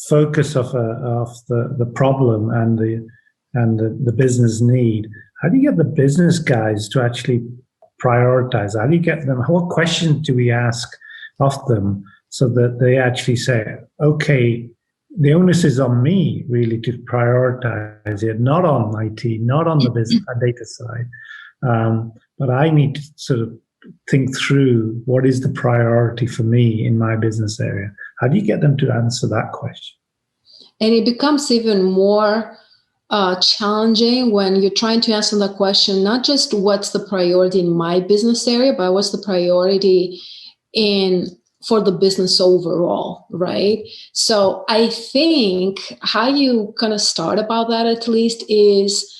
focus of the problem and the business need, how do you get the business guys to actually prioritize? How do you get them? What questions do we ask of them so that they actually say, okay, the onus is on me really to prioritize it, not on IT, not on the business and data side, but I need to sort of think through what is the priority for me in my business area. How do you get them to answer that question? And it becomes even more challenging when you're trying to answer that question, not just what's the priority in my business area, but what's the priority for the business overall, right? So I think how you kind of start about that at least is,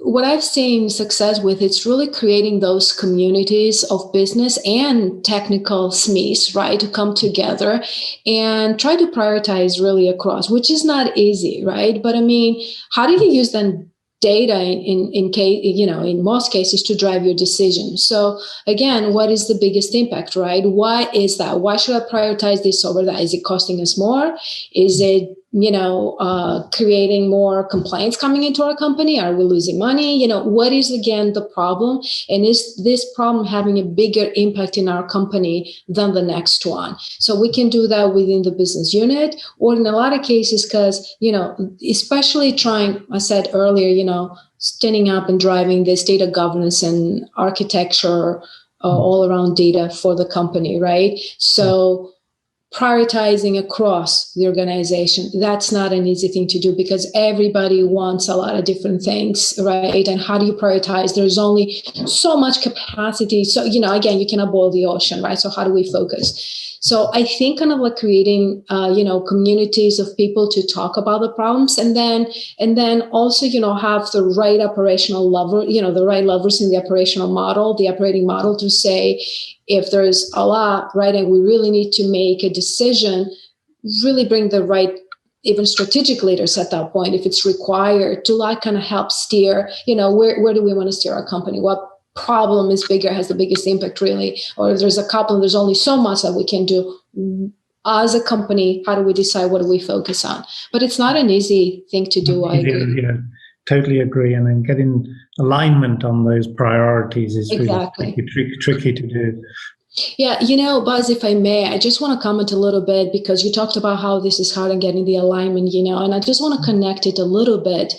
what I've seen success with, it's really creating those communities of business and technical SMEs, right, to come together and try to prioritize really across, which is not easy, right? But I mean, how do you use then data in most cases to drive your decision? So again, what is the biggest impact, right? Why is that? Why should I prioritize this over that? Is it costing us more? Is it creating more complaints coming into our company? Are we losing money? What is, again, the problem? And is this problem having a bigger impact in our company than the next one? So we can do that within the business unit, or in a lot of cases, because, especially I said earlier, standing up and driving this data governance and architecture all around data for the company, right? So prioritizing across the organization, that's not an easy thing to do because everybody wants a lot of different things, right? And how do you prioritize? There's only so much capacity. So, again, you cannot boil the ocean, right? So how do we focus? So I think kind of like creating, communities of people to talk about the problems, and then also, have the right operational lever, the right levers in the operational model, the operating model, to say, if there's a lot, right, and we really need to make a decision, really bring the right, even strategic leaders at that point, if it's required, to kind of help steer, where do we want to steer our company? What problem is bigger, has the biggest impact, really? Or if there's a couple, there's only so much that we can do as a company. How do we decide what do we focus on? But it's not an easy thing to do. I agree. Yeah, totally agree. And then getting alignment on those priorities is exactly really tricky to do. Yeah, Buzz, if I may, I just want to comment a little bit, because you talked about how this is hard and getting the alignment, and I just want to connect it a little bit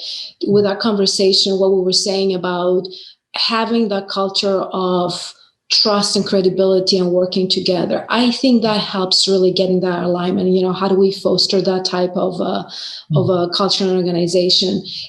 with our conversation, what we were saying about having that culture of trust and credibility and working together. I think that helps really getting that alignment. How do we foster that type of a culture and organization?